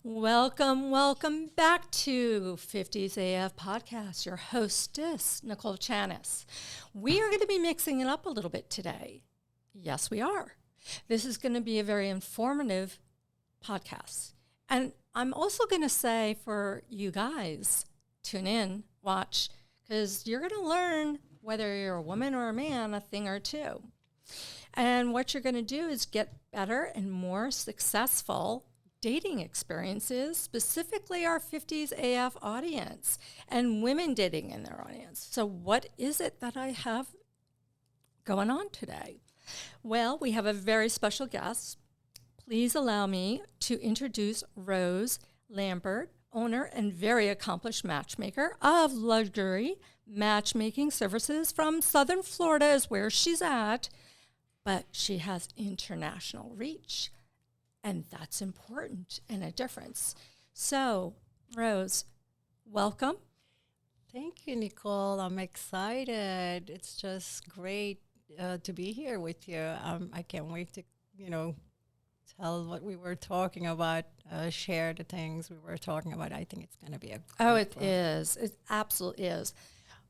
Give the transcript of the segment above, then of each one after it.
Welcome back to 50's AF Podcast. Your hostess, Nicole Chanis. We are going to be mixing it up a little bit today. Yes, we are. This is going to be a very informative podcast. And I'm also going to say for you guys, tune in, watch, because you're going to learn, whether you're a woman or a man, a thing or two. And what you're going to do is get better and more successful dating experiences, specifically our 50's AF audience and women dating in their audience. So what is it that I have going on today? Well, we have a very special guest. Please allow me to introduce Rose Lambert, owner and very accomplished matchmaker of luxury matchmaking services from Southern Florida is where she's at, but she has international reach. And that's important and a difference. So, Rose, welcome. Thank you, Nicole. I'm excited. It's just great to be here with you. I can't wait to, tell what we were talking about, share the things we were talking about. I think it's going to be a it is. It absolutely is.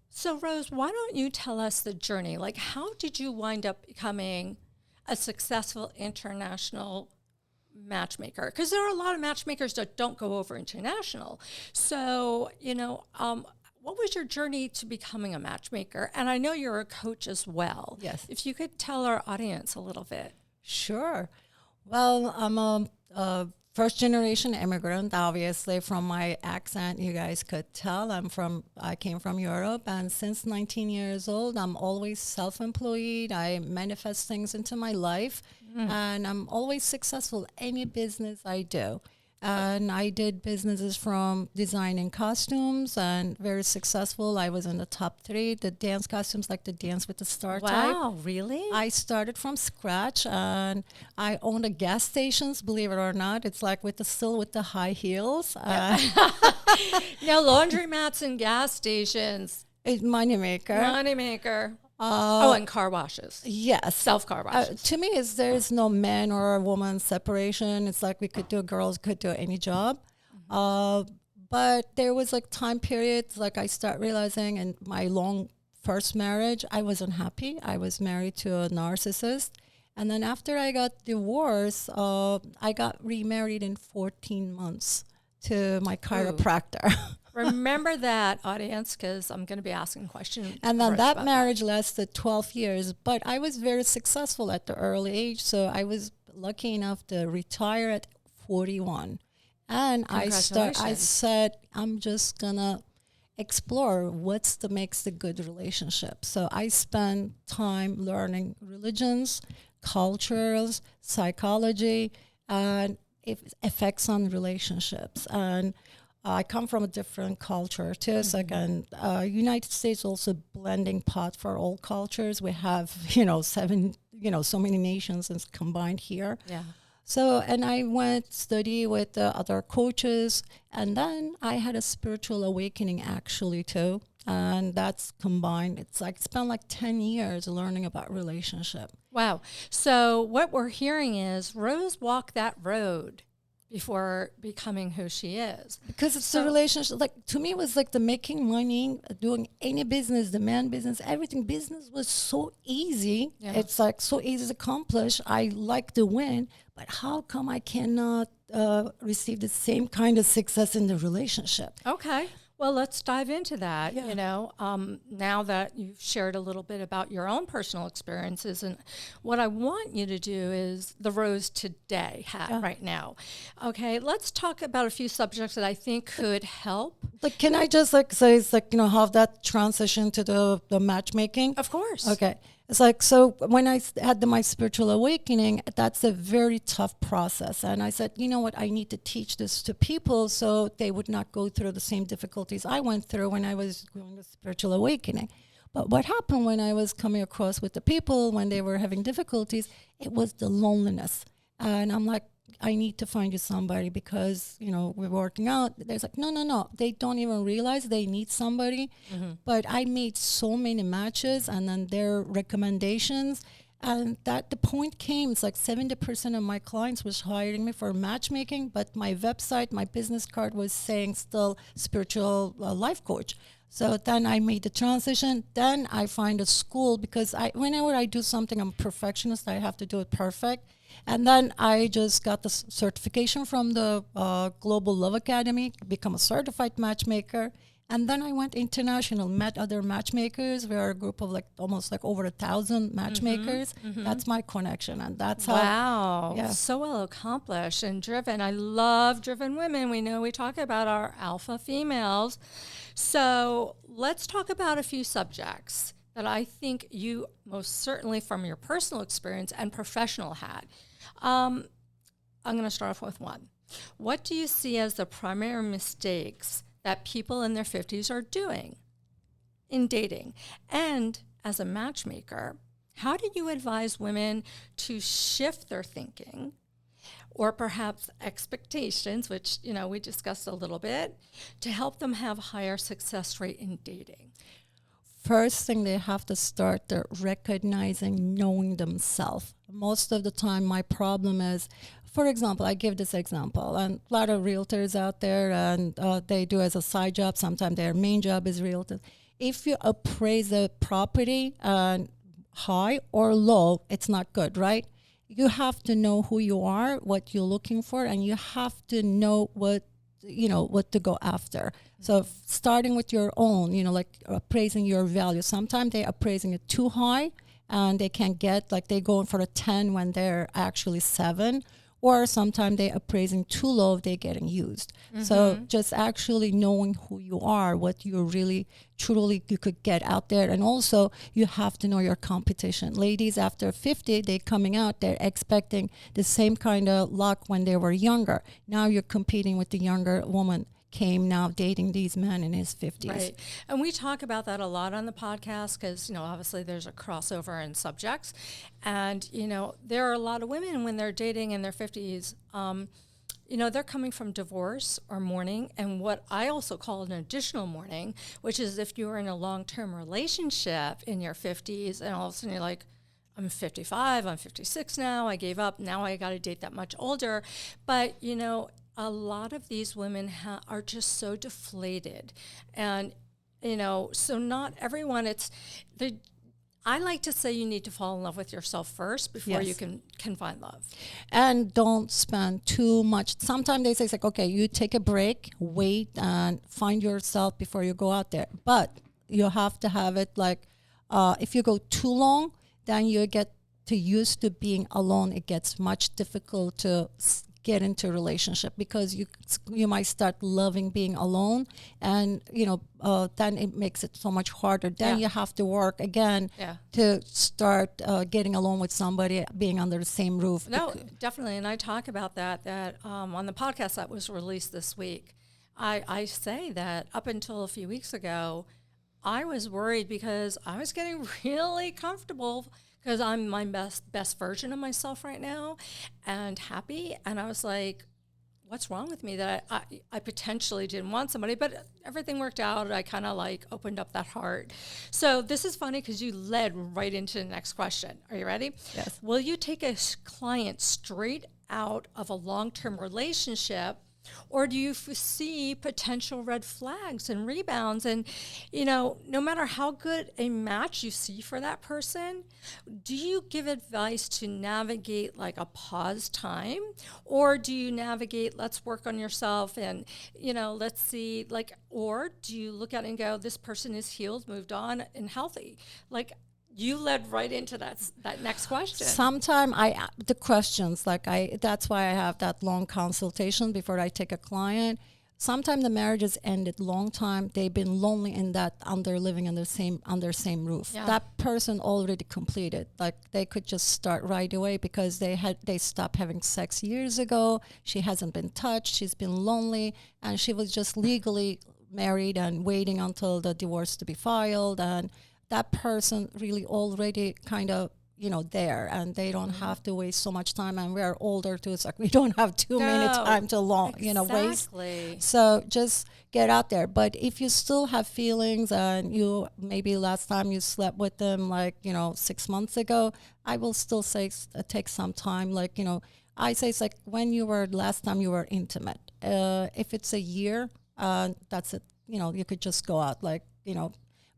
So, Rose, why don't you tell us the journey? Like, how did you wind up becoming a successful international matchmaker? Because there are a lot of matchmakers that don't go over international. So, what was your journey to becoming a matchmaker? And I know you're a coach as well. Yes. If you could tell our audience a little bit. Sure. Well, I'm a first-generation immigrant. Obviously, from my accent, you guys could tell I came from Europe, and since 19 years old, I'm always self-employed. I manifest things into my life, and I'm always successful any business I do. And I did businesses from designing costumes and very successful. I was in the top 3, the dance costumes, like the Dance with the Star type. Wow, really? I started from scratch, and I owned a gas stations, believe it or not. It's like with the high heels. Now, laundromats and gas stations. It's moneymaker. Moneymaker. And car washes. Yes. Self-car washes. To me, there's no man or a woman separation. It's like girls could do any job. But there was like time periods, like I start realizing in my long first marriage, I wasn't happy. I was married to a narcissist. And then after I got divorced, I got remarried in 14 months to my chiropractor. Remember that, audience, because I'm going to be asking questions. And then that marriage lasted 12 years, but I was very successful at the early age, so I was lucky enough to retire at 41. And I said, I'm just going to explore makes the good relationship. So I spent time learning religions, cultures, psychology, and effects on relationships. And I come from a different culture too. So again, United States also blending pot for all cultures. We have, so many nations and combined here. Yeah. So, and I went study with other coaches, and then I had a spiritual awakening actually too. And that's combined. It's spent like 10 years learning about relationship. Wow. So what we're hearing is Rose walked that road before becoming who she is. Because it's the relationship, to me, it was like the making money, doing any business, the man business, everything. Business was so easy. Yeah. It's so easy to accomplish. I like to win, but how come I cannot receive the same kind of success in the relationship? Okay. Well, let's dive into that, now that you've shared a little bit about your own personal experiences. And what I want you to do is the Rose today right now. Okay, let's talk about a few subjects that I think could help. Can I just say, have that transition to the matchmaking? Of course. Okay. It's so when I had my spiritual awakening, that's a very tough process. And I said, you know what, I need to teach this to people so they would not go through the same difficulties I went through when I was doing the spiritual awakening. But what happened when I was coming across with the people, when they were having difficulties, it was the loneliness. And I'm like, I need to find you somebody because, we're working out. There's no. They don't even realize they need somebody. Mm-hmm. But I made so many matches and then their recommendations. And that the point came, it's like 70% of my clients was hiring me for matchmaking, but my website, my business card was saying still spiritual life coach. So then I made the transition. Then I find a school because whenever I do something, I'm a perfectionist. I have to do it perfect. And then I just got the certification from the Global Love Academy, become a certified matchmaker. And then I went international, met other matchmakers. We are a group of almost over 1,000 matchmakers. That's my connection. And that's how. Wow. Yeah. So well accomplished and driven. I love driven women. We know we talk about our alpha females. So let's talk about a few subjects that I think you most certainly from your personal experience and professional had. I'm going to start off with one. What do you see as the primary mistakes that people in their 50s are doing in dating? And as a matchmaker, how do you advise women to shift their thinking or perhaps expectations, which, we discussed a little bit, to help them have a higher success rate in dating? First thing, they have to start their recognizing, knowing themselves. Most of the time, my problem is, for example, I give this example, and a lot of realtors out there, and they do as a side job. Sometimes their main job is realtor. If you appraise a property high or low, it's not good, right? You have to know who you are, what you're looking for, and you have to know what to go after. So starting with your own, appraising your value. Sometimes they're appraising it too high, and they can get, they go in for a 10 when they're actually 7. Or sometimes they're appraising too low, they're getting used. So just actually knowing who you are, what you really, truly you could get out there. And also you have to know your competition. Ladies after 50, they're coming out, they're expecting the same kind of luck when they were younger. Now you're competing with the younger woman came now dating these men in his 50s. Right. And we talk about that a lot on the podcast because, obviously there's a crossover in subjects. And, there are a lot of women when they're dating in their 50s, they're coming from divorce or mourning, and what I also call an additional mourning, which is if you're in a long-term relationship in your 50s and all of a sudden you're like, I'm 55, I'm 56 now, I gave up, now I got to date that much older. But, a lot of these women are just so deflated. And, so not everyone, I like to say you need to fall in love with yourself first before you can find love. And don't spend too much. Sometimes they say, it's okay, you take a break, wait, and find yourself before you go out there. But you have to have it if you go too long, then you get used to being alone. It gets much difficult to get into a relationship because you might start loving being alone, and then it makes it so much harder. Then you have to work again to start getting along with somebody, being under the same roof. No, definitely, and I talk about that on the podcast that was released this week. I say that up until a few weeks ago, I was worried because I was getting really comfortable because I'm my best version of myself right now and happy. And I was like, what's wrong with me that I potentially didn't want somebody? But everything worked out. I kind of opened up that heart. So this is funny because you led right into the next question. Are you ready? Yes. Will you take a client straight out of a long-term relationship, or do you see potential red flags and rebounds? And, no matter how good a match you see for that person, do you give advice to navigate a pause time? Or do you navigate, let's work on yourself and, let's see, or do you look at it and go, this person is healed, moved on, and healthy? You led right into that next question. Sometimes the questions, that's why I have that long consultation before I take a client. Sometimes the marriages ended long time. They've been lonely in that living under same roof. Yeah. That person already completed. They could just start right away because they stopped having sex years ago. She hasn't been touched. She's been lonely, and she was just legally married and waiting until the divorce to be filed. And that person really already kind of, there, and they don't have to waste so much time. And we're older too. It's like we don't have too many time to waste. So just get out there. But if you still have feelings and you maybe last time you slept with them 6 months ago, I will still say take some time. I say it's like when you were last time you were intimate. If it's a year, that's it. You could just go out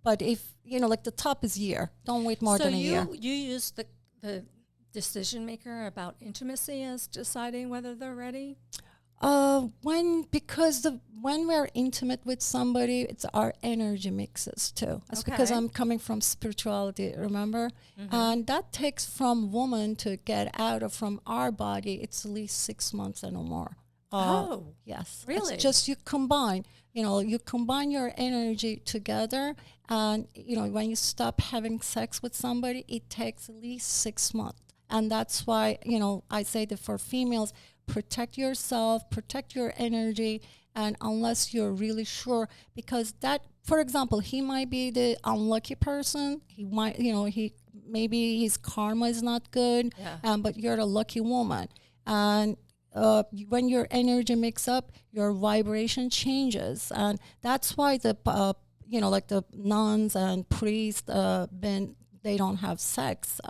But if, the top is year, don't wait more than a year. So you use the decision maker about intimacy as deciding whether they're ready? When we're intimate with somebody, it's our energy mixes too. That's because I'm coming from spirituality, remember? Mm-hmm. And that takes from woman to get out of from our body, it's at least 6 months and or more. Yes. Really? It's just you combine your energy together, and when you stop having sex with somebody, it takes at least 6 months. And that's why I say that for females, protect yourself, protect your energy, and unless you're really sure, because that, for example, he might be the unlucky person. He might, maybe his karma is not good, but you're a lucky woman. And when your energy mix up, your vibration changes, and that's why the the nuns and priests they don't have sex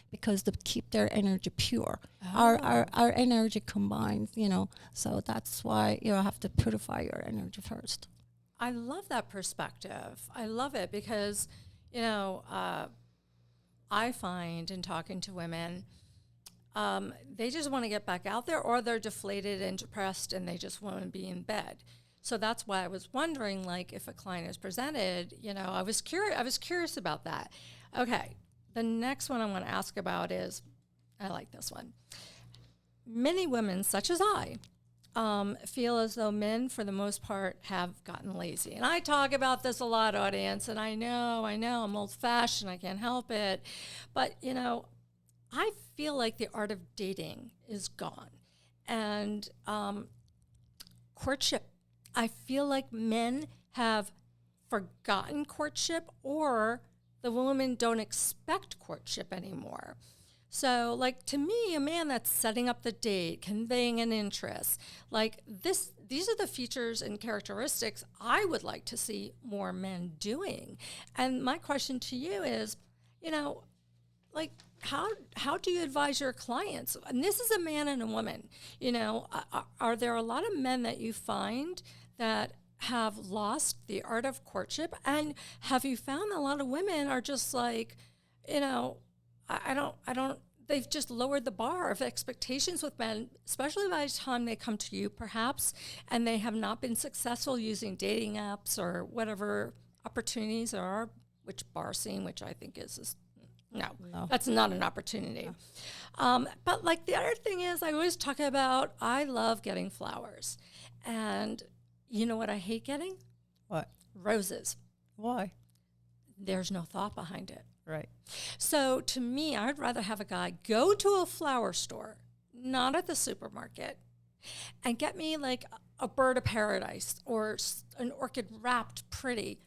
because they keep their energy pure. Our energy combines, so that's why you have to purify your energy first. I love that perspective. I love it because I find in talking to women, they just want to get back out there, or they're deflated and depressed and they just want to be in bed. So that's why I was wondering, if a client is presented, I was curious about that. Okay, the next one I want to ask about is, I like this one. Many women, such as I, feel as though men, for the most part, have gotten lazy. And I talk about this a lot, audience, and I know, I'm old-fashioned, I can't help it. But, I feel like the art of dating is gone. And courtship, I feel like men have forgotten courtship, or the women don't expect courtship anymore. So, to me, a man that's setting up the date, conveying an interest, these are the features and characteristics I would like to see more men doing. And my question to you is, how do you advise your clients? And this is a man and a woman. Are there a lot of men that you find that have lost the art of courtship? And have you found a lot of women are just they've just lowered the bar of expectations with men, especially by the time they come to you, perhaps, and they have not been successful using dating apps or whatever opportunities there are, which bar scene, which I think is no, that's not an opportunity. No. But the other thing is, I always talk about, I love getting flowers. And you know what I hate getting? What? Roses. Why? There's no thought behind it. Right. So to me, I'd rather have a guy go to a flower store, not at the supermarket, and get me a bird of paradise or an orchid wrapped pretty.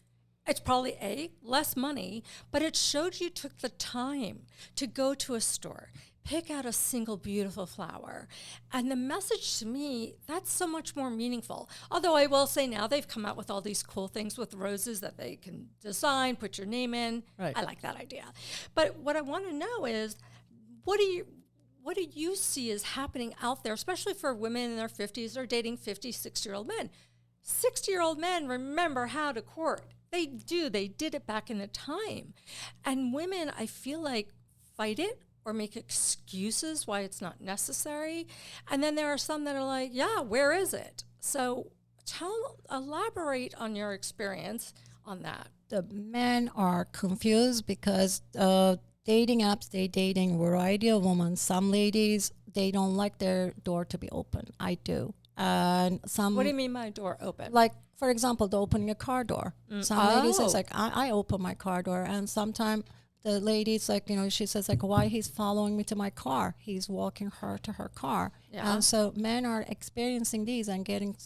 It's probably less money, but it showed you took the time to go to a store, pick out a single beautiful flower. And the message to me, that's so much more meaningful. Although I will say now they've come out with all these cool things with roses that they can design, put your name in. Right. I like that idea. But what I want to know is, what do you see is happening out there, especially for women in their 50s that are dating 50, 60-year-old men? 60-year-old men remember how to court. They do. They did it back in the time. And women, I feel like, fight it or make excuses why it's not necessary. And then there are some that are like, yeah, where is it? So elaborate on your experience on that. The men are confused because dating apps, they dating variety of women. Some ladies, they don't like their door to be open. I do. And some. What do you mean by door open? For example, the opening a car door. Some ladies is I open my car door, and sometimes the lady's she says why he's following me to my car? He's walking her to her car. Yeah. And so men are experiencing these and getting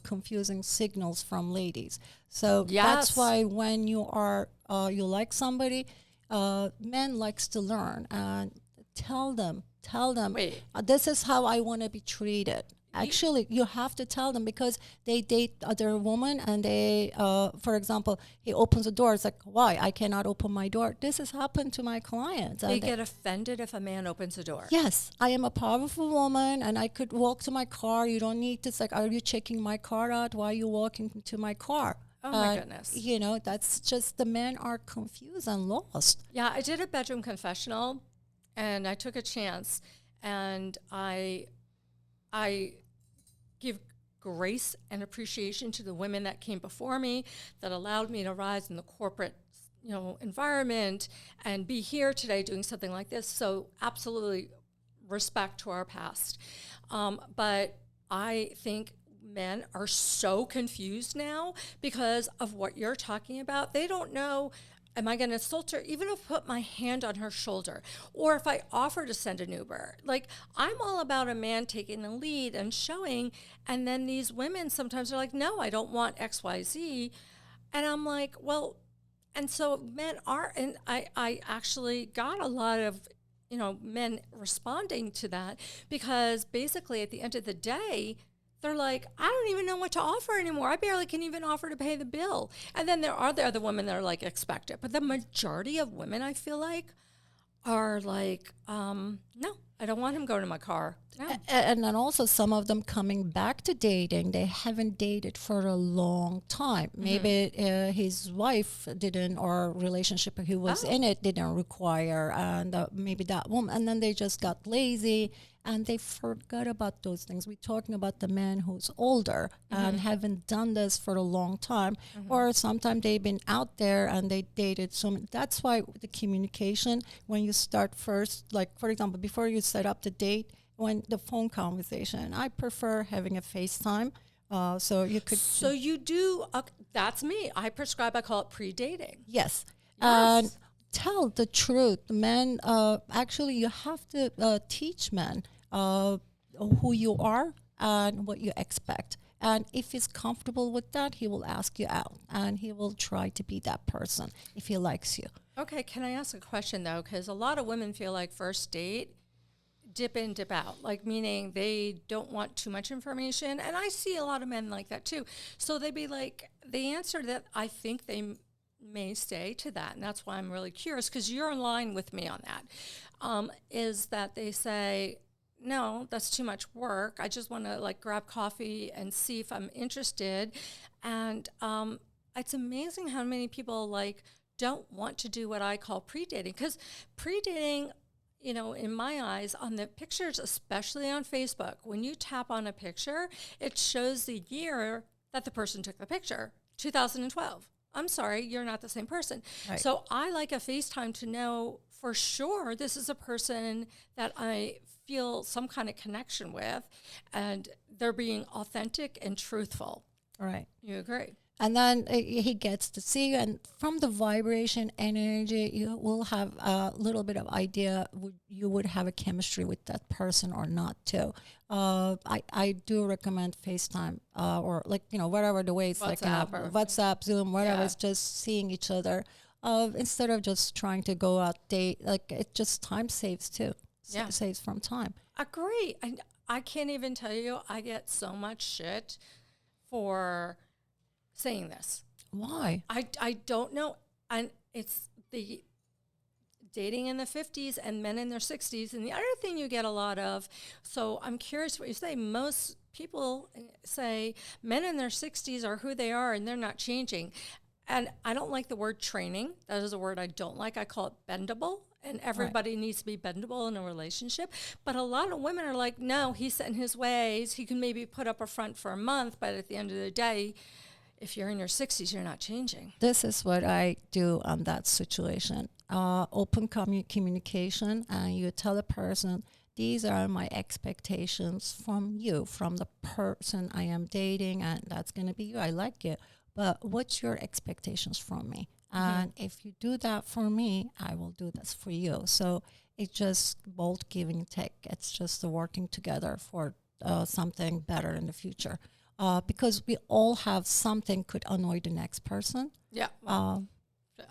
confusing signals from ladies. So that's why when you are you like somebody, men likes to learn and tell them, Wait. this is how I want to be treated. Actually, you have to tell them because they date other women and they, for example, he opens the door. It's like, why? I cannot open my door. This has happened to my clients. They get offended if a man opens the door. Yes, I am a powerful woman and I could walk to my car. You don't need to, it's like, are you checking my car out? Why are you walking to my car? Oh my goodness. You know, that's just the men are confused and lost. Yeah, I did a bedroom confessional and I took a chance and I give grace and appreciation to the women that came before me that allowed me to rise in the corporate, environment and be here today doing something like this. So absolutely respect to our past. But I think men are so confused now because of what you're talking about. They don't know, am I going to assault her? Even if I put my hand on her shoulder or if I offer to send an Uber. Like, I'm all about a man taking the lead and showing. And then these women sometimes are like, no, I don't want X, Y, Z. And I'm like, well, and so men are, and I actually got a lot of, men responding to that because basically at the end of the day, they're like, I don't even know what to offer anymore. I barely can even offer to pay the bill. And then there are the other women that are like, expect it. But the majority of women, I feel like, are like, no, I don't want him going to my car. No. And then also some of them coming back to dating, they haven't dated for a long time. Maybe his wife didn't, or relationship he was in it didn't require, and maybe that woman, and then they just got lazy and they forgot about those things. We're talking about the man who's older and haven't done this for a long time, or sometimes they've been out there and they dated. So that's why the communication, when you start first, like for example, before you set up the date, when the phone conversation, I prefer having a FaceTime. So you could. So you do. That's me. I call it pre-dating. Yes. And tell the truth. Men, actually, you have to teach men who you are and what you expect. And if he's comfortable with that, he will ask you out and he will try to be that person if he likes you. Okay. Can I ask a question, though? Because a lot of women feel like first date, dip in, dip out, like meaning they don't want too much information. And I see a lot of men like that too. So they'd be like, the answer that I think they may say to that, and that's why I'm really curious, because you're in line with me on that, is that they say, no, that's too much work. I just want to like grab coffee and see if I'm interested. And it's amazing how many people like don't want to do what I call pre-dating, because pre-dating, in my eyes, on the pictures, especially on Facebook, when you tap on a picture, it shows the year that the person took the picture, 2012. I'm sorry, you're not the same person. Right. So I like a FaceTime to know for sure this is a person that I feel some kind of connection with, and they're being authentic and truthful. Right. You agree? And then he gets to see you, and from the vibration energy, you will have a little bit of idea you would have a chemistry with that person or not too. I do recommend FaceTime or whatever the way it's WhatsApp, Zoom, whatever. It's just seeing each other instead of just trying to go out date. Like it just time saves too. Saves from time. Agree. And I can't even tell you, I get so much shit for saying this. Why? I don't know. And it's the dating in the 50s and men in their 60s. And the other thing you get a lot of, so I'm curious what you say. Most people say men in their 60s are who they are and they're not changing. And I don't like the word training. That is a word I don't like. I call it bendable. And everybody needs to be bendable in a relationship. But a lot of women are like, no, he's set in his ways. He can maybe put up a front for a month, but at the end of the day, if you're in your 60s, you're not changing. This is what I do on that situation. Open communication, and you tell the person, these are my expectations from you, from the person I am dating, and that's going to be you. I like you. But what's your expectations from me? And if you do that for me, I will do this for you. So it's just both give and take. It's just the working together for something better in the future. Because we all have something could annoy the next person. Yeah. Well,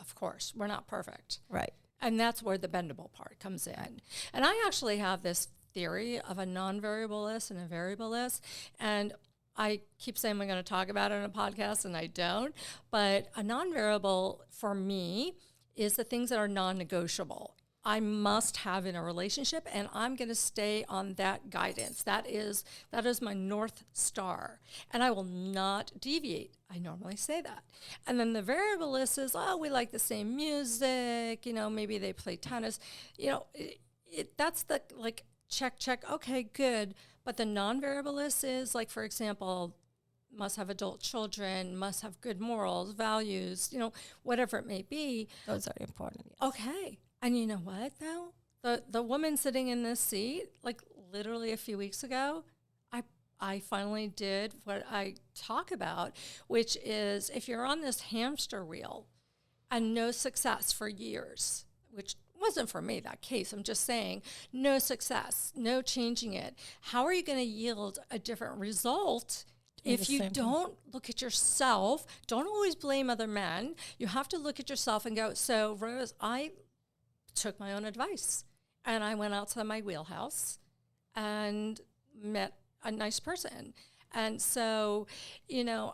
of course. We're not perfect. Right. And that's where the bendable part comes in. And I actually have this theory of a non-variable list and a variable list. And I keep saying I'm going to talk about it on a podcast, and I don't. But a non-variable for me is the things that are non-negotiable. I must have in a relationship, and I'm going to stay on that guidance. That is my North Star, and I will not deviate. I normally say that. And then the variable list is, we like the same music, maybe they play tennis. That's the, like, check, okay, good. But the non-variable list is, like, for example, must have adult children, must have good morals, values, whatever it may be. Those are important. Yes. Okay. And you know what, though? The woman sitting in this seat, like literally a few weeks ago, I finally did what I talk about, which is if you're on this hamster wheel and no success for years, which wasn't for me, that case. I'm just saying, no success, no changing it. How are you going to yield a different result if you don't look at yourself? Don't always blame other men. You have to look at yourself and go, so Rose, I took my own advice, and I went outside my wheelhouse and met a nice person. And so,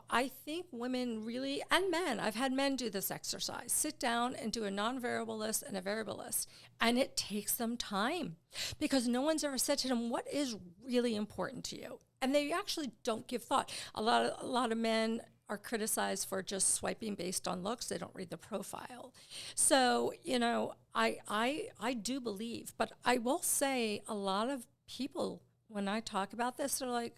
I think women really, and men, I've had men do this exercise, sit down and do a non-variable list and a variable list. And it takes them time because no one's ever said to them, what is really important to you? And they actually don't give thought. A lot of men are criticized for just swiping based on looks. They don't read the profile. So, I do believe, but I will say a lot of people, when I talk about this, they're like,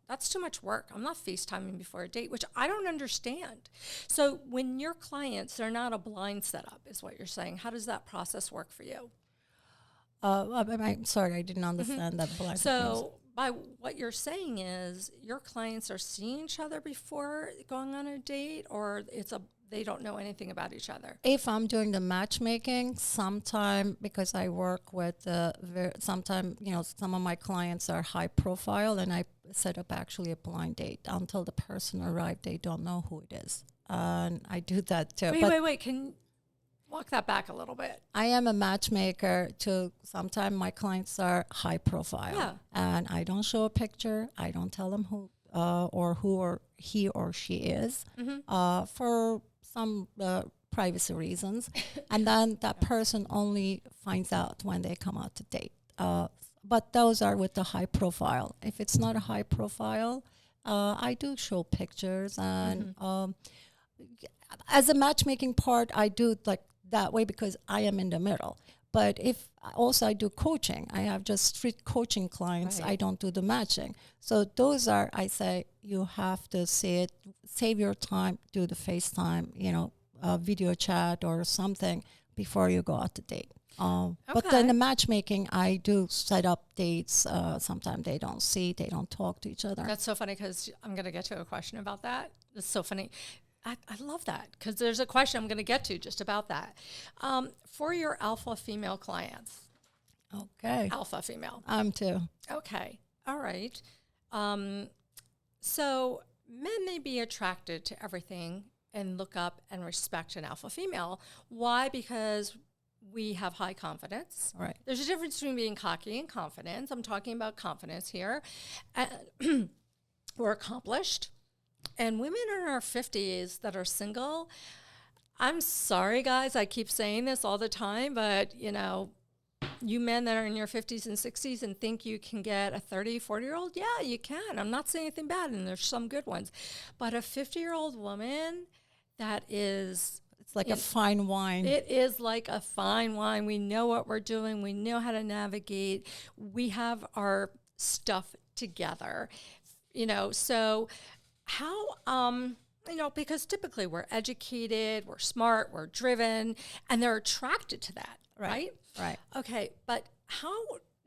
that's too much work. I'm not FaceTiming before a date, which I don't understand. So when your clients, they're not a blind setup, is what you're saying. How does that process work for you? I'm sorry, I didn't understand that blind. So by what you're saying is your clients are seeing each other before going on a date, or they don't know anything about each other? If I'm doing the matchmaking, sometime, because I work with, sometime, some of my clients are high profile, and I set up actually a blind date. Until the person arrived, they don't know who it is. And I do that too. Wait. Can you walk that back a little bit? I am a matchmaker too. Sometimes my clients are high profile. Yeah. And I don't show a picture. I don't tell them who he or she is, for some privacy reasons. And then that person only finds out when they come out to date. But those are with the high profile. If it's not a high profile, I do show pictures. And as a matchmaking part, I do like that way because I am in the middle. But if also I do coaching, I have just street coaching clients. Right. I don't do the matching. So those are, I say, you have to see it, save your time, do the FaceTime, video chat or something before you go out to date. But then the matchmaking, I do set up dates. Sometimes they don't talk to each other. That's so funny because I'm going to get to a question about that. It's so funny. I love that because there's a question I'm going to get to just about that. For your alpha female clients. Okay. Alpha female. I'm too. Okay. All right. So men may be attracted to everything and look up and respect an alpha female. Why? Because we have high confidence. Right. There's a difference between being cocky and confidence. I'm talking about confidence here. And we're accomplished. And women in our 50s that are single, I'm sorry, guys, I keep saying this all the time, but, you men that are in your 50s and 60s and think you can get a 30, 40-year-old, yeah, you can. I'm not saying anything bad, and there's some good ones. But a 50-year-old woman that is... It's like a fine wine. It is like a fine wine. We know what we're doing. We know how to navigate. We have our stuff together, so... How, because typically we're educated, we're smart, we're driven, and they're attracted to that, right? Right. Okay, but how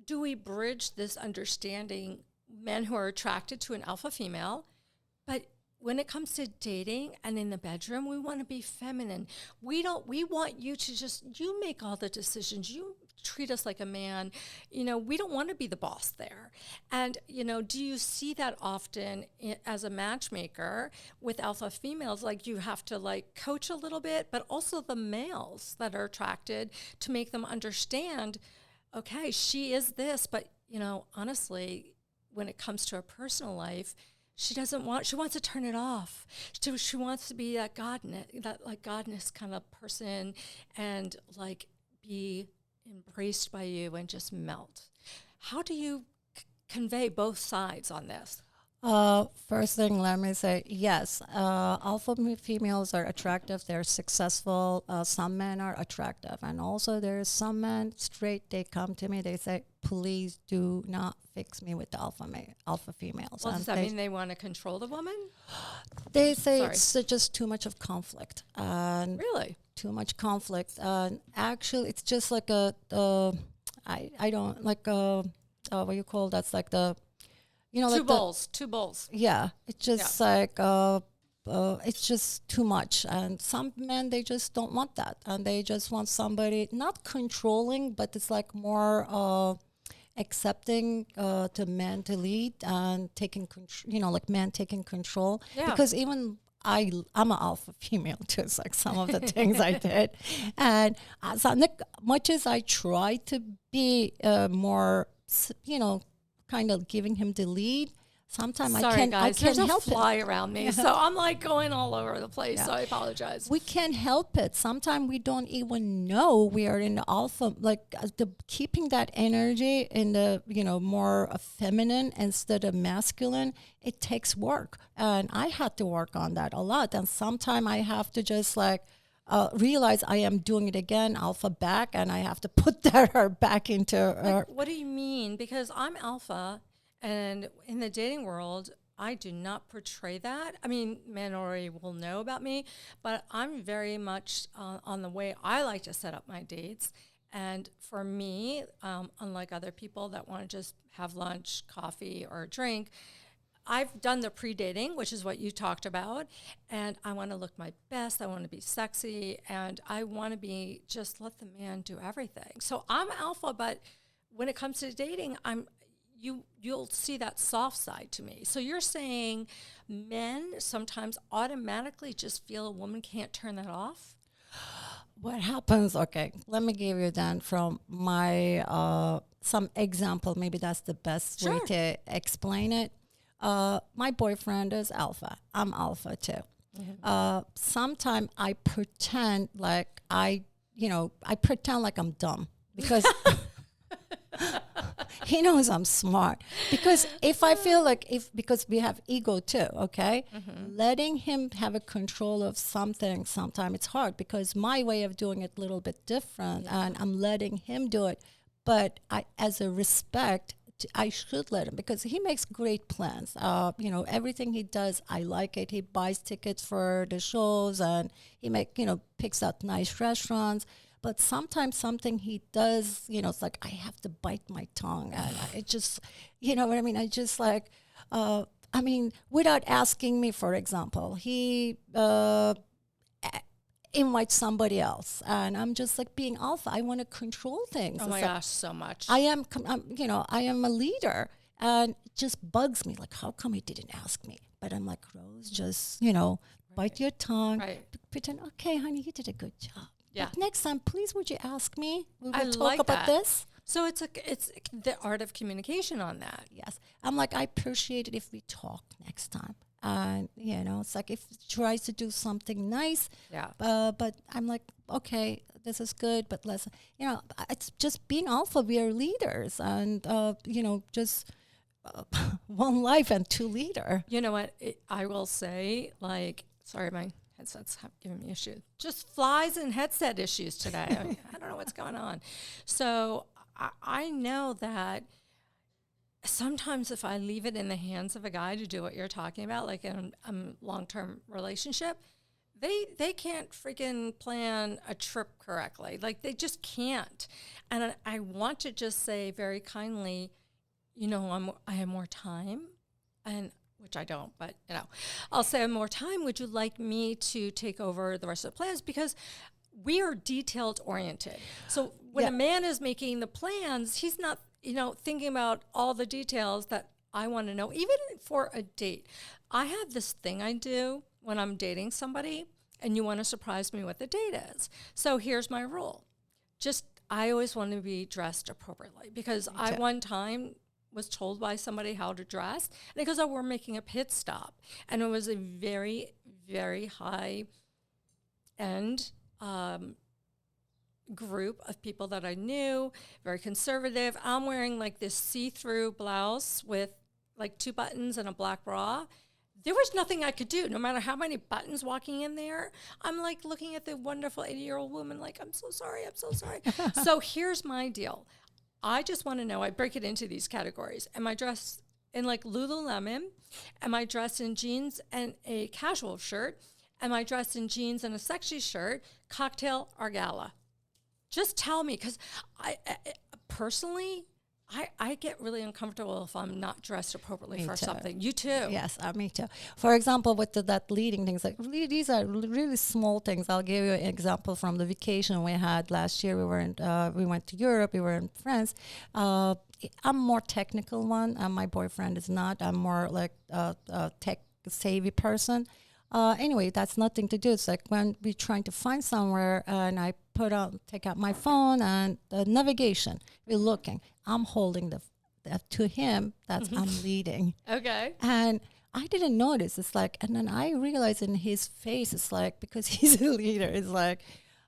do we bridge this understanding, men who are attracted to an alpha female, but when it comes to dating and in the bedroom, we want to be feminine. We want you to you make all the decisions. You treat us like a man, we don't want to be the boss there. And, do you see that often as a matchmaker with alpha females? Like you have to like coach a little bit, but also the males that are attracted to make them understand, okay, she is this, but, honestly, when it comes to her personal life, she wants to turn it off. She wants to be that godness kind of person and like be embraced by you and just melt. How do you convey both sides on this? First thing, let me say, yes, alpha females are attractive. They're successful. Some men are attractive. And also there's some men straight, they come to me, they say, please do not fix me with the alpha females. Well, does that mean they want to control the woman? They say it's just too much of conflict. Really? Too much conflict. Actually, it's just like I don't, like, what do you call that's like the, two bowls. Yeah, it's just like it's just too much, and some men, they just don't want that, and they just want somebody not controlling, but it's like more accepting to men to lead and taking control. Like men taking control. Yeah. Because even I'm an alpha female too. It's like some of the things I did, and so much as I try to be more, kind of giving him the lead. Sometimes I can't help it. There's a fly around me, so I'm like going all over the place. Yeah. So I apologize. We can't help it. Sometimes we don't even know we are in the alpha. Like keeping that energy in the more feminine instead of masculine. It takes work, and I had to work on that a lot. And sometimes I have to just like. Realize I am doing it again, alpha back, and I have to put her back into her. What do you mean? Because I'm alpha, and in the dating world, I do not portray that. I mean, men already will know about me, but I'm very much on the way I like to set up my dates. And for me, unlike other people that want to just have lunch, coffee, or a drink, I've done the pre-dating, which is what you talked about, and I want to look my best. I want to be sexy, and I want to be just let the man do everything. So I'm alpha, but when it comes to dating, you'll see that soft side to me. So you're saying men sometimes automatically just feel a woman can't turn that off? What happens? Okay, let me give you then from my some example. Maybe that's the best way to explain it. My boyfriend is alpha. I'm alpha too. Mm-hmm. Sometimes I pretend like I pretend like I'm dumb because he knows I'm smart. Because if I feel like because we have ego too, okay? Mm-hmm. Letting him have a control of something, sometimes it's hard because my way of doing it a little bit different, and I'm letting him do it. But as a respect, I should let him because he makes great plans. Everything he does, I like it. He buys tickets for the shows and he picks out nice restaurants. But sometimes something he does, it's like I have to bite my tongue. And it just, you know what I mean? I just like, without asking me, for example, he invite somebody else, and I'm just like being alpha. I want to control things. Oh my gosh, so much. I am a leader, and it just bugs me. Like, how come he didn't ask me? But I'm like, Rose, just bite your tongue, pretend. Okay, honey, you did a good job. Yeah. But next time, please, would you ask me? We'll talk about this. So it's the art of communication on that. Yes, I'm like, I appreciate it if we talk next time. And, it's like if he tries to do something nice, but I'm like, okay, this is good, but let's, it's just being alpha. We are leaders and, just one life and two leader. You know what? I will say, like, sorry, my headset's giving me issues. Just flies and headset issues today. I don't know what's going on. So I know that sometimes if I leave it in the hands of a guy to do what you're talking about, like in a long-term relationship, they can't freaking plan a trip correctly. Like they just can't. And I want to just say very kindly, I have more time, and which I don't, but I'll say I have more time. Would you like me to take over the rest of the plans? Because we are detailed oriented. So when a man is making the plans, he's not, thinking about all the details that I want to know, even for a date. I have this thing I do when I'm dating somebody and you want to surprise me what the date is. So here's my rule. I always want to be dressed appropriately because I one time was told by somebody how to dress, and because we're making a pit stop, and it was a very, very high end group of people that I knew, very conservative. I'm wearing like this see-through blouse with like 2 buttons and a black bra. There was nothing I could do, no matter how many buttons walking in there. I'm like looking at the wonderful 80-year-old woman like, I'm so sorry. So here's my deal. I just want to know, I break it into these categories. Am I dressed in like Lululemon? Am I dressed in jeans and a casual shirt? Am I dressed in jeans and a sexy shirt, cocktail or gala? Just tell me, because I personally, I get really uncomfortable if I'm not dressed appropriately for something. You too. Yes, me too. For example, with that leading things, like really, these are really small things. I'll give you an example from the vacation we had last year. We went to Europe. We were in France. I'm more technical one, and my boyfriend is not. I'm more like a tech savvy person. Anyway, that's nothing to do. It's like when we're trying to find somewhere and I take out my phone and the navigation, we're looking. I'm holding to him, that's I'm leading. Okay. And I didn't notice. It's like, and then I realized in his face, it's like, because he's a leader, it's like,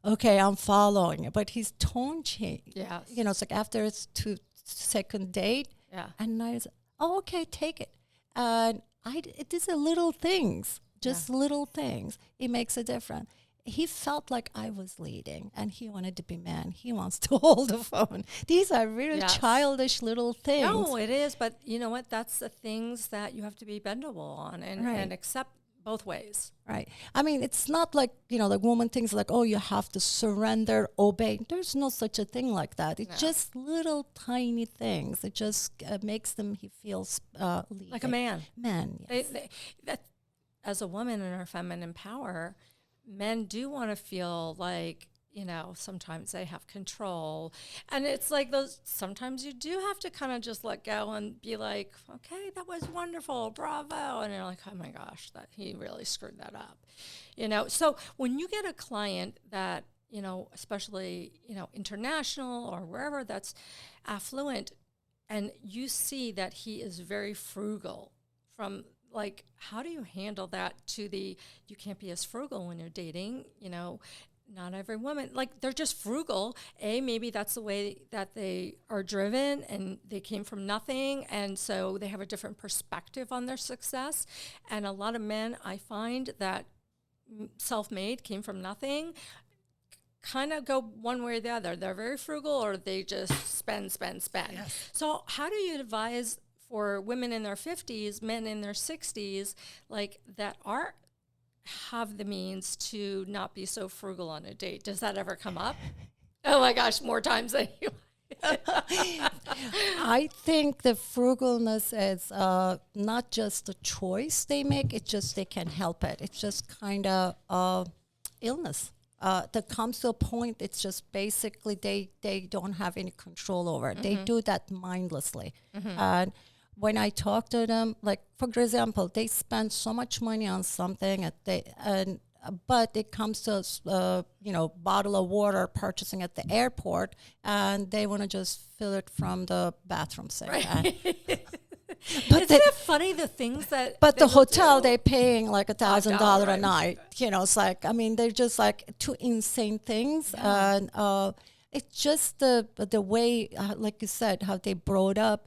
okay, I'm following it. But his tone changed. Yes. It's like after it's 2-second date. Yeah. And I was, oh, okay, take it. And it is a little things. Just little things. It makes a difference. He felt like I was leading, and he wanted to be man. He wants to hold the phone. These are really childish little things. No, it is. But you know what? That's the things that you have to be bendable on and accept both ways. Right. I mean, it's not like, the woman thinks like, oh, you have to surrender, obey. There's no such a thing like that. It's just little tiny things. It just makes he feels leading. Like a man. Man, yes. As a woman in her feminine power, men do want to feel like, sometimes they have control. And it's like sometimes you do have to kind of just let go and be like, okay, that was wonderful, bravo. And you're like, oh my gosh, he really screwed that up. So when you get a client that, especially, international or wherever that's affluent, and you see that he is very frugal from, like, how do you handle that you can't be as frugal when you're dating, not every woman, like, they're just frugal. Maybe that's the way that they are driven and they came from nothing. And so they have a different perspective on their success. And a lot of men, I find that self-made, came from nothing, kind of go one way or the other. They're very frugal or they just spend. Yes. So how do you advise for women in their 50s, men in their 60s, like that have the means to not be so frugal on a date? Does that ever come up? Oh my gosh, more times than you. I think the frugalness is not just a choice they make, it's just they can help it. It's just kind of illness. That comes to a point, it's just basically they don't have any control over it. They do that mindlessly. And when I talk to them, like, for example, they spend so much money on something, but it comes to bottle of water purchasing at the airport, and they want to just fill it from the bathroom sink. Right. But isn't it funny the things that? But the hotel they're paying like $1,000 a night. It's like, I mean, they're just like two insane things, and it's just the way, like you said, how they brought up.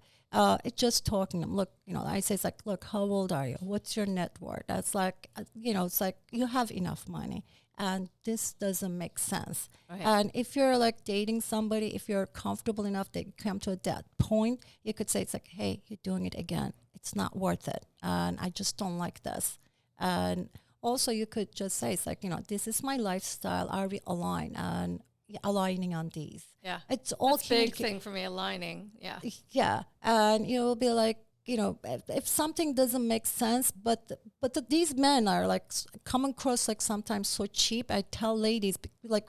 It's just talking to them. Look, I say, it's like, look, how old are you? What's your net worth? That's like, it's like you have enough money, and this doesn't make sense. Right. And if you're like dating somebody, if you're comfortable enough that you come to that point, you could say, it's like, hey, you're doing it again. It's not worth it, and I just don't like this. And also, you could just say, it's like, this is my lifestyle. Are we aligned? And aligning on these. Yeah. It's all That's a big thing for me, aligning. Yeah. Yeah. And you'll be like, if something doesn't make sense, but these men are like come across like sometimes so cheap. I tell ladies, like,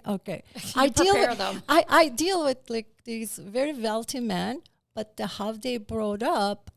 okay. Them. I deal with like these very wealthy men, but how they brought up,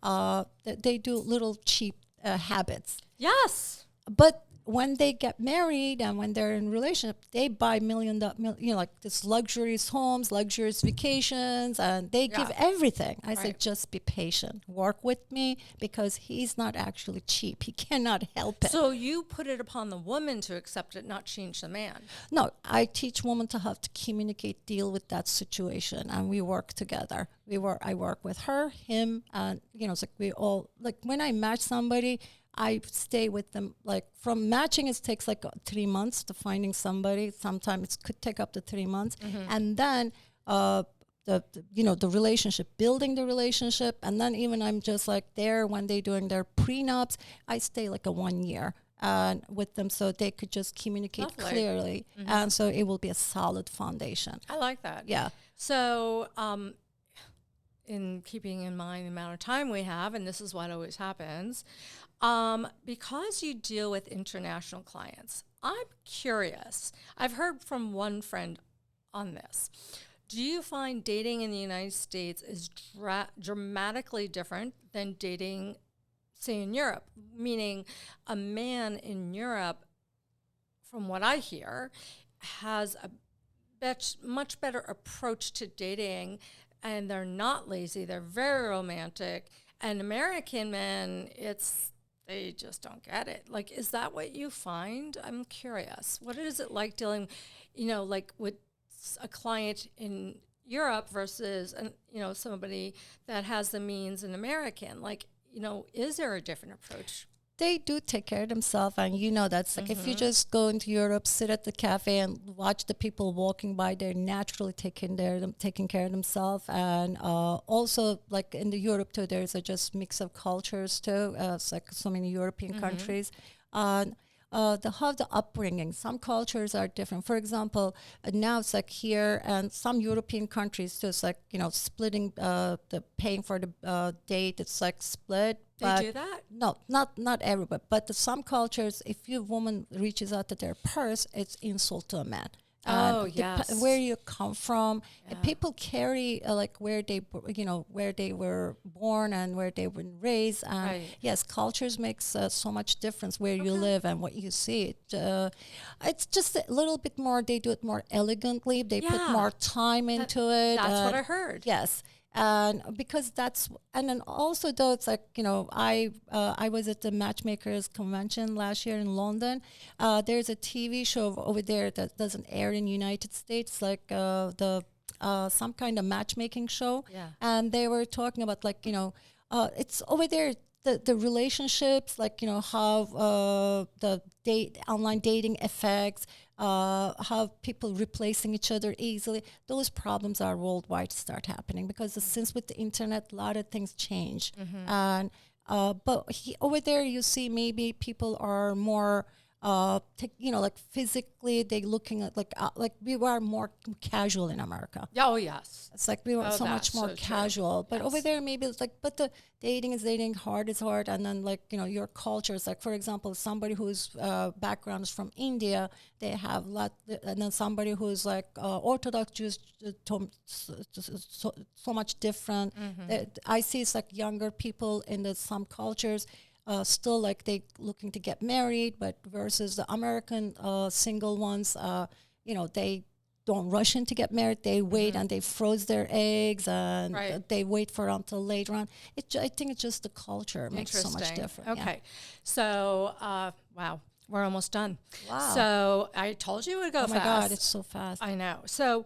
they do little cheap habits. Yes. But when they get married and when they're in relationship, they buy like this luxurious homes, luxurious vacations, and they give everything. I say, just be patient, work with me, because he's not actually cheap. He cannot help it. So you put it upon the woman to accept it, not change the man. No, I teach women to have to communicate, deal with that situation, and we work together. I work with her, him, and it's like we all, like when I match somebody, I stay with them, like from matching, it takes like 3 months to finding somebody. Sometimes it could take up to 3 months. And then the relationship, building the relationship. And then even I'm just like there when they're doing their prenups, I stay like a 1 year with them so they could just communicate clearly. And so it will be a solid foundation. I like that. Yeah. So in keeping in mind the amount of time we have, and this is what always happens, because you deal with international clients, I'm curious. I've heard from one friend on this. Do you find dating in the United States is dramatically different than dating, say, in Europe? Meaning a man in Europe, from what I hear, has a much better approach to dating, and they're not lazy. They're very romantic. And American men, they just don't get it. Like, is that what you find? I'm curious. What is it like dealing, like with a client in Europe versus, somebody that has the means in American? Like, is there a different approach? They do take care of themselves, and that's like if you just go into Europe, sit at the cafe and watch the people walking by, they're naturally taking care of themselves. And also, like in the Europe too, there's a just mix of cultures too. It's like so many European countries. The upbringing. Some cultures are different. For example, now it's like here and some European countries, just like splitting the paying for the date. It's like split. They do that? No, not everybody. But some cultures, if your woman reaches out to their purse, it's insult to a man. Oh, yes. Where you come from, and people carry like where they were born and where they were raised. And yes, cultures makes so much difference where you live and what you see. It's just a little bit more. They do it more elegantly. They put more time into it. That's what I heard. Yes. And because and then also though it's like I was at the matchmakers convention last year in London. There's a TV show over there that doesn't air in the United States, like some kind of matchmaking show. And they were talking about like it's over there. The relationships, like how the online dating affects, how people replacing each other easily. Those problems are worldwide start happening because since with the internet, a lot of things change. And but over there, you see maybe people are more. Like physically, they looking at like we were more casual in America. Oh yes, it's like we were so much more casual. But over there, maybe it's like, but the dating is hard is hard, and then like your culture is like, for example, somebody whose background is from India, they have and then somebody who's like Orthodox Jews, so much different. I see it's like younger people in some cultures. Still like they looking to get married, but versus the American single ones, they don't rush in to get married. They wait and they froze their eggs and they wait for until later on. I think it's just the culture makes so much difference. Okay. So, wow, we're almost done. Wow. So I told you it would go fast. Oh my God, it's so fast. I know. So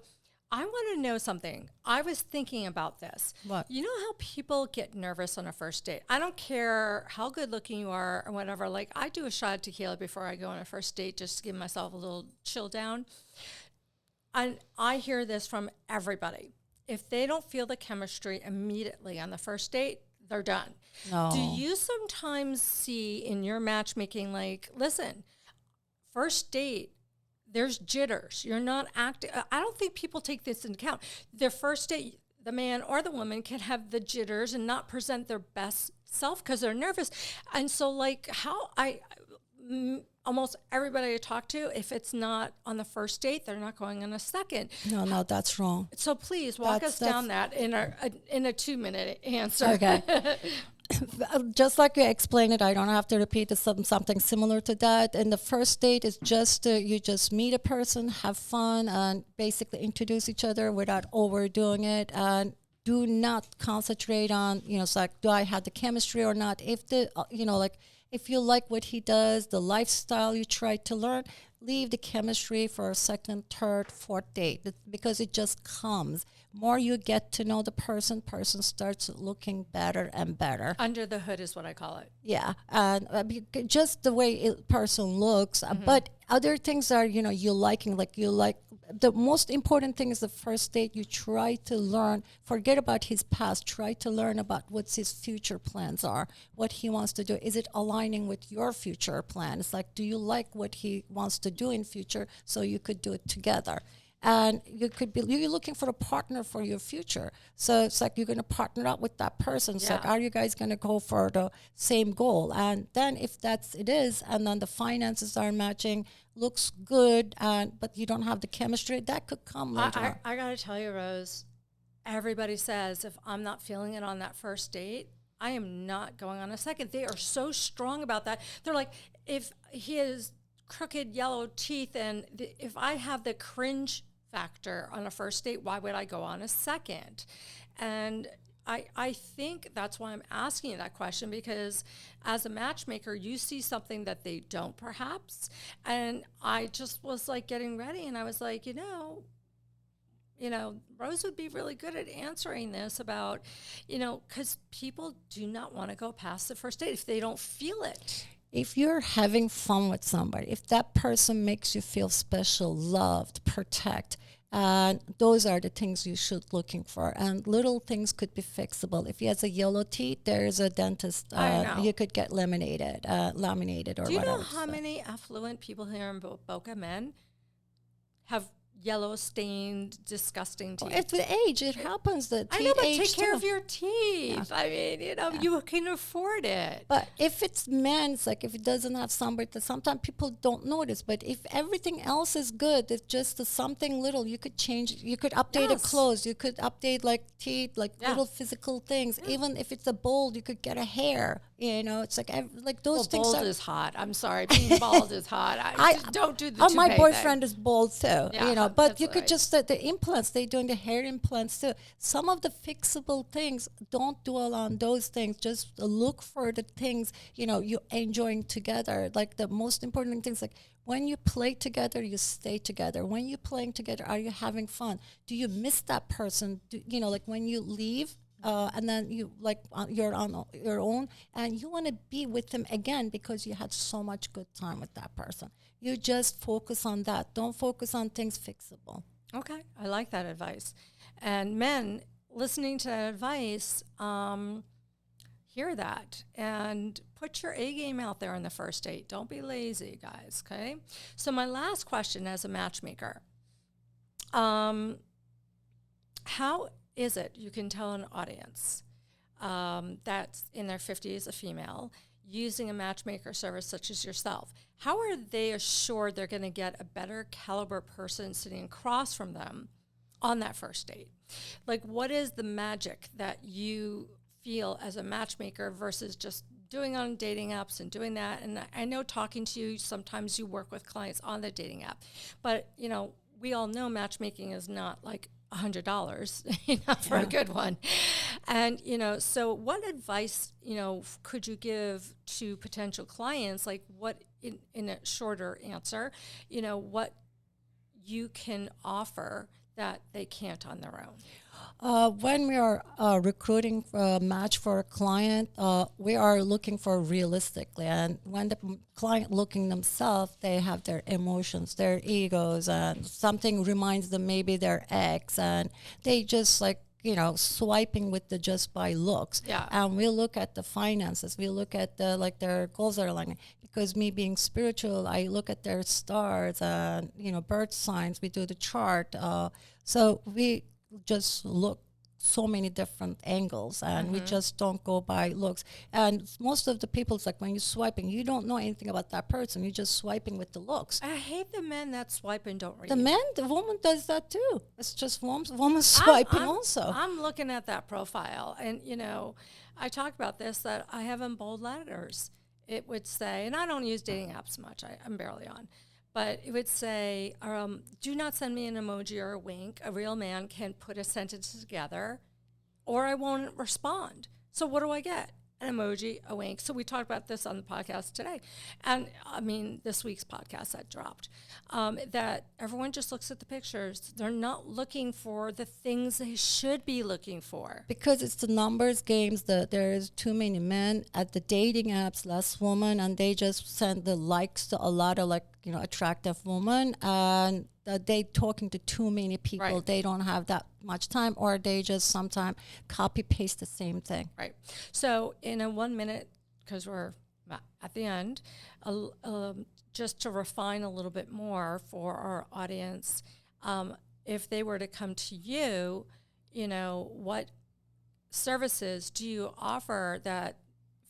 I want to know something. I was thinking about this. What? You know how people get nervous on a first date? I don't care how good looking you are or whatever. Like, I do a shot of tequila before I go on a first date just to give myself a little chill down. And I hear this from everybody. If they don't feel the chemistry immediately on the first date, they're done. No. Do you sometimes see in your matchmaking, like, listen, first date, there's jitters. You're not acting. I don't think people take this into account. Their first date, the man or the woman can have the jitters and not present their best self because they're nervous. And so like almost everybody I talk to, if it's not on the first date, they're not going on a second. No, that's wrong. So please walk us down that in a 2-minute answer. Okay. Just like you explained it, I don't have to repeat it, something similar to that. And the first date is just you just meet a person, have fun, and basically introduce each other without overdoing it. And do not concentrate on, it's like, do I have the chemistry or not? If if you like what he does, the lifestyle you try to learn, leave the chemistry for a second, third, fourth date because it just comes. More you get to know the person starts looking better and better. Under the hood is what I call it. Yeah, and just the way a person looks. But other things are, you liking, like you like. The most important thing is the first date. You try to learn, forget about his past, try to learn about what his future plans are, what he wants to do. Is it aligning with your future plan? It's like, do you like what he wants to do in future so you could do it together? And you're looking for a partner for your future. So it's like you're going to partner up with that person. It's like, are you guys going to go for the same goal? And then if it is, and then the finances are matching, looks good, but you don't have the chemistry, that could come later. I got to tell you, Rose, everybody says if I'm not feeling it on that first date, I am not going on a second. They are so strong about that. They're like, if he has crooked yellow teeth and if I have the cringe factor on a first date, why would I go on a second? And I think that's why I'm asking you that question, because as a matchmaker, you see something that they don't perhaps. And I just was like getting ready and I was like, Rose would be really good at answering this about, because people do not want to go past the first date if they don't feel it. If you're having fun with somebody, if that person makes you feel special, loved, protect, those are the things you should looking for. And little things could be fixable. If he has a yellow teeth, there's a dentist. You could get laminated or whatever. Do you know how many affluent people here in Boca, men, have yellow stained, disgusting teeth? It's the age. It happens. The teeth I know, but age take care too. of your teeth. I mean, you can afford it. But if it's men, it's like if it doesn't have somebody, sometimes people don't notice. But if everything else is good, it's just something little. You could change. You could update a clothes. You could update like teeth, like little physical things. Even if it's a bald, you could get a hair. It's like those things. Bald is hot. I'm sorry, being bald is hot. I just don't do the toupee my boyfriend is bald too. Yeah, but you could just the implants. They're doing the hair implants too. Some of the fixable things, don't dwell on those things. Just look for the things you enjoying together. Like the most important things, like when you play together, you stay together. When you're playing together, are you having fun? Do you miss that person? Like when you leave. And then you're on your own and you want to be with them again because you had so much good time with that person. You just focus on that. Don't focus on things fixable. Okay. I like that advice. And men listening to that advice, hear that and put your A game out there on the first date. Don't be lazy, guys. Okay. So my last question as a matchmaker, how is it you can tell an audience that's in their 50s, a female, using a matchmaker service such as yourself? How are they assured they're going to get a better caliber person sitting across from them on that first date? Like, what is the magic that you feel as a matchmaker versus just doing on dating apps and doing that? And I know talking to you, sometimes you work with clients on the dating app, but, we all know matchmaking is not like $100 for a good one. And, so what advice, could you give to potential clients? Like what, in a shorter answer, what you can offer that they can't on their own? When we are recruiting a match for a client, we are looking for realistically. And when the client looking themselves, they have their emotions, their egos, and something reminds them maybe their ex, and they just swiping with the just by looks. Yeah. And we look at the finances. We look at their goals are aligning. Because me being spiritual, I look at their stars and birth signs. We do the chart. So we just look so many different angles, and we just don't go by looks. And most of the people, it's like when you're swiping, you don't know anything about that person. You're just swiping with the looks. I hate the men that swipe and don't read. The woman does that too. It's just woman swiping also. I'm looking at that profile, and I talk about this, that I have in bold letters. It would say, and I don't use dating apps much. I'm barely on. But it would say, do not send me an emoji or a wink. A real man can put a sentence together, or I won't respond. So what do I get? An emoji, a wink. So we talked about this on the podcast today. And, this week's podcast that dropped, that everyone just looks at the pictures. They're not looking for the things they should be looking for. Because it's the numbers games. There's too many men at the dating apps, less women, and they just send the likes to a lot of attractive women, and they talking to too many people. Right. They don't have that much time, or they just sometimes copy paste the same thing. Right. So in a 1 minute, because we're at the end, just to refine a little bit more for our audience, if they were to come to you, what services do you offer that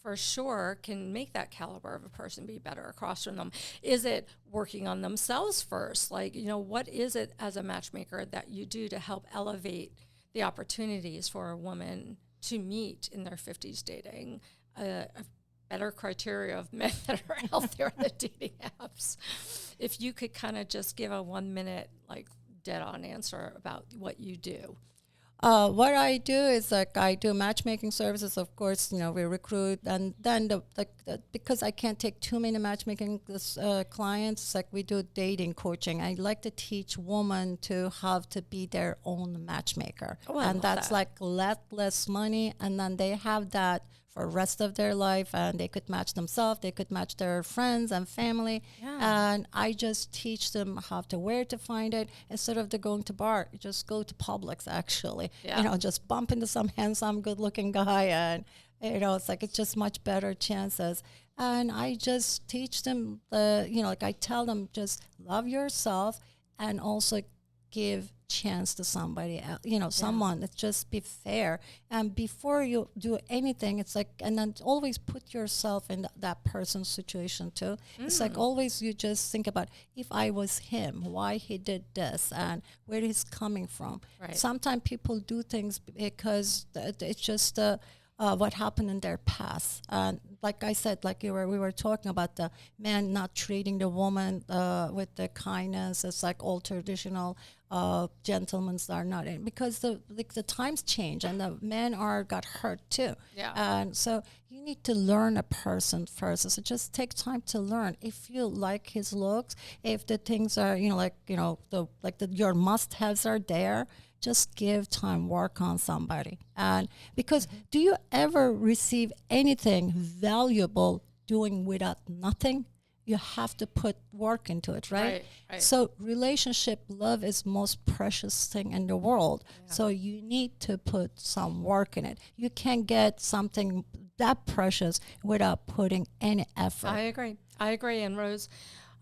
for sure can make that caliber of a person be better across from them? Is it working on themselves first? What is it as a matchmaker that you do to help elevate the opportunities for a woman to meet in their 50s dating a better criteria of men that are out there on the dating apps? If you could kind of just give a 1 minute, dead on answer about what you do. What I do is I do matchmaking services. Of course, we recruit, and then because I can't take too many matchmaking clients, we do dating coaching. I like to teach women to how to be their own matchmaker, and that's less money, and then they have that for the rest of their life, and they could match themselves, they could match their friends and family. And I just teach them where to find it. Instead of going to bar, you just go to Publix, actually. Just bump into some handsome, good-looking guy, and it's just much better chances. And I just teach them, I tell them, just love yourself and also give chance to somebody else, someone. Let's just be fair. And before you do anything, it's and then always put yourself in that person's situation too. It's always you just think about, if I was him, why he did this and where he's coming from. Right. Sometimes people do things because it's just what happened in their past. And like I said, we were talking about the man not treating the woman with the kindness. It's all traditional gentlemen are not in, because the times change and the men got hurt too. Yeah. And so you need to learn a person first. So just take time to learn. If you like his looks, if the things are your must-haves are there, just give time, work on somebody. And because do you ever receive anything valuable doing without nothing? You have to put work into it, right? Right. So relationship, love is most precious thing in the world. Yeah. So you need to put some work in it. You can't get something that precious without putting any effort. I agree. And Rose,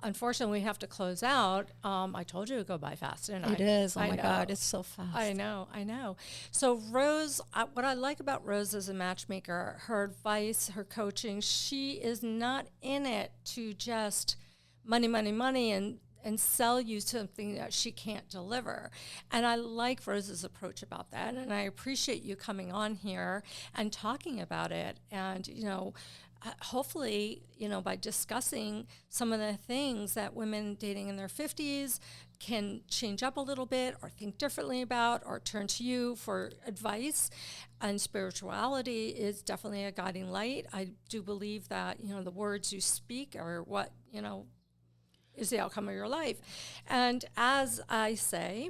unfortunately, we have to close out. I told you to go by fast, didn't I? It is. Oh, my God. It's so fast. I know. So Rose, what I like about Rose as a matchmaker, her advice, her coaching, she is not in it to just money, and sell you something that she can't deliver. And I like Rose's approach about that. And I appreciate you coming on here and talking about it. And, hopefully, by discussing some of the things that women dating in their 50s can change up a little bit or think differently about, or turn to you for advice. And spirituality is definitely a guiding light. I do believe that, the words you speak are what, is the outcome of your life. And as I say,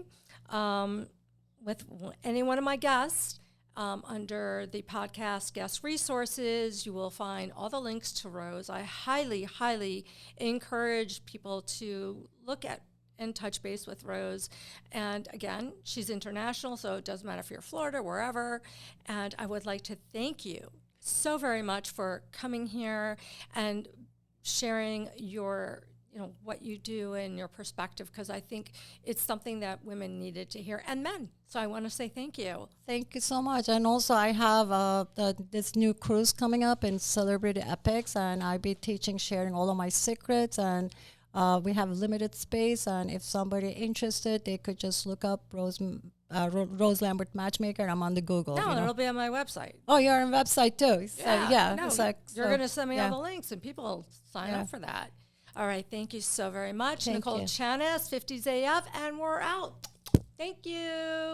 with any one of my guests, under the podcast guest resources, you will find all the links to Rose. I highly, highly encourage people to look at and touch base with Rose. And again, she's international, so it doesn't matter if you're Florida, wherever. And I would like to thank you so very much for coming here and sharing your what you do and your perspective, because I think it's something that women needed to hear, and men. So I want to say thank you. Thank you so much. And also I have this new cruise coming up in Celebrity Epics, and I'll be sharing all of my secrets, and we have limited space, and if somebody interested, they could just look up Rose Lambert Matchmaker. I'm on the Google. No, it'll be on my website. Oh, you're on website too. So, You're going to send me all the links, and people will sign up for that. All right, thank you so very much. Nicole Chanis, 50's AF, and we're out. Thank you.